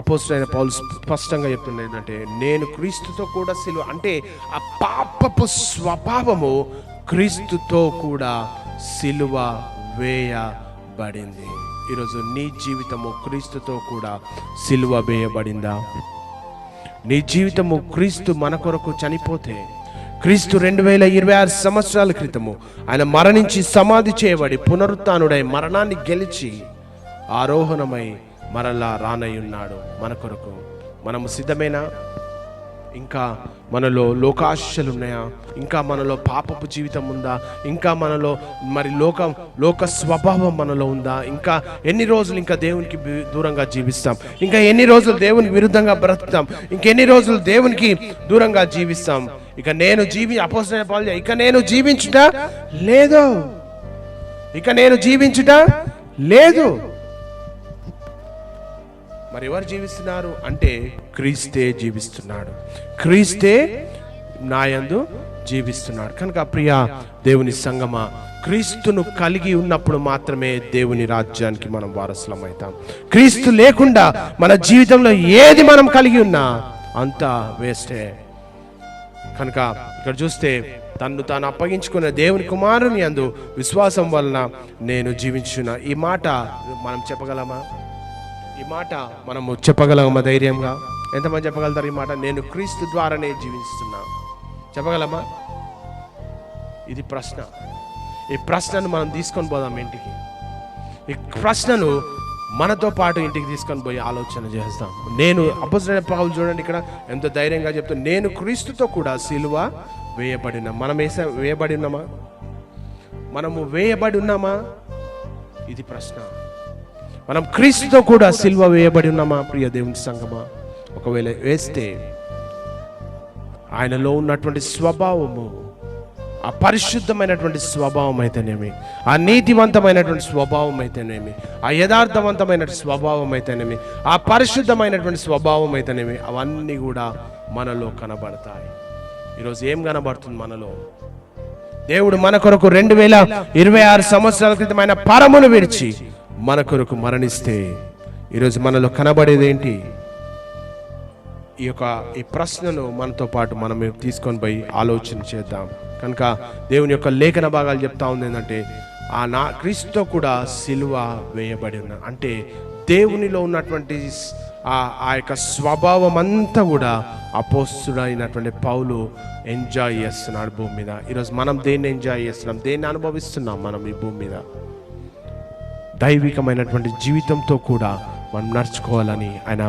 అపోస్తలుడైన పౌలు స్పష్టంగా చెప్తున్నది ఏంటంటే, నేను క్రీస్తుతో కూడా సిలువ, అంటే ఆ పాపపు స్వభావము క్రీస్తుతో కూడా సిలువ వేయబడింది. ఈరోజు నీ జీవితము క్రీస్తుతో కూడా సిలువ వేయబడిందా? నీ జీవితము క్రీస్తు మన కొరకు చనిపోతే, క్రీస్తు 2026 సంవత్సరాల క్రితము ఆయన మరణించి సమాధి చేయబడి పునరుత్థానుడై మరణాన్ని గెలిచి ఆరోహణమై మరలా రానయ్యున్నాడు మన కొరకు. మనము సిద్ధమేనా? ఇంకా మనలో లోకాశలు ఉన్నాయా? ఇంకా మనలో పాపపు జీవితం ఉందా? ఇంకా మనలో మరి లోక స్వభావం మనలో ఉందా? ఇంకా ఎన్ని రోజులు ఇంకా దేవునికి దూరంగా జీవిస్తాం? ఇంకా ఎన్ని రోజులు దేవునికి విరుద్ధంగా బ్రతుకుతాం? ఇంకెన్ని రోజులు దేవునికి దూరంగా జీవిస్తాం? ఇక నేను అపోస్తలుడైన పౌలు, ఇక నేను జీవించుట లేదు, ఇక నేను జీవించుట లేదు. మరి ఎవరు జీవిస్తున్నారు అంటే క్రీస్తే జీవిస్తున్నాడు, క్రీస్తే నాయందు జీవిస్తున్నాడు. కనుక ప్రియ దేవుని సంగమా, క్రీస్తును కలిగి ఉన్నప్పుడు మాత్రమే దేవుని రాజ్యానికి మనం వారసులం అవుతాం. క్రీస్తు లేకుండా మన జీవితంలో ఏది మనం కలిగి ఉన్నా అంతా వేస్టే. కనుక ఇక్కడ చూస్తే తన్ను తాను అప్పగించుకున్న దేవుని కుమారుని యందు విశ్వాసం వలన నేను జీవించున్నా. ఈ మాట మనం చెప్పగలమా? ఈ మాట మనము చెప్పగలమా ధైర్యంగా? ఎంతమంది చెప్పగలుగుతారు ఈ మాట? నేను క్రీస్తు ద్వారానే జీవిస్తున్నా, చెప్పగలమా? ఇది ప్రశ్న. ఈ ప్రశ్నను మనం తీసుకొని పోదాం ఇంటికి. ఈ ప్రశ్నను మనతో పాటు ఇంటికి తీసుకొని పోయి ఆలోచన చేస్తాం. నేను అపోస్తలుడైన పౌలు చూడండి ఇక్కడ ఎంత ధైర్యంగా చెప్తా, నేను క్రీస్తుతో కూడా సిలువ వేయబడిన. మనం వేయబడి ఉన్నామా? మనము వేయబడి ఉన్నామా? ఇది ప్రశ్న. మనం క్రీస్తుతో కూడా సిలువ వేయబడి ఉన్నామా ప్రియ దేవుని సంగమా? ఒకవేళ వేస్తే ఆయనలో ఉన్నటువంటి స్వభావము, ఆ పరిశుద్ధమైనటువంటి స్వభావం అయితేనేమి, ఆ నీతివంతమైనటువంటి స్వభావం అయితేనేమి, ఆ యథార్థవంతమైన స్వభావం అయితేనేమి, ఆ పరిశుద్ధమైనటువంటి స్వభావం అయితేనేమి, అవన్నీ కూడా మనలో కనబడతాయి. ఈరోజు ఏం కనబడుతుంది మనలో? దేవుడు మన కొరకు 2026 సంవత్సరాల క్రితం ఆయన పరమును విడిచి మన కొరకు మరణిస్తే ఈరోజు మనలో కనబడేది ఏంటి? ఈ ప్రశ్నను మనతో పాటు మనం తీసుకొని పోయి ఆలోచన చేద్దాం. కనుక దేవుని యొక్క లేఖన భాగాలు చెప్తా ఉంది ఏంటంటే, నా క్రీస్తుతో కూడా సిలువ వేయబడి ఉన్నా అంటే దేవునిలో ఉన్నటువంటి ఆ యొక్క స్వభావం అంతా కూడా అపోస్తలుడైనటువంటి పౌలు ఎంజాయ్ చేస్తున్నాడు భూమి మీద. ఈరోజు మనం దేన్ని ఎంజాయ్ చేస్తున్నాం? దేన్ని అనుభవిస్తున్నాం మనం ఈ భూమి మీద? దైవికమైనటువంటి జీవితంతో కూడా మనం నడుచుకోవాలని ఆయన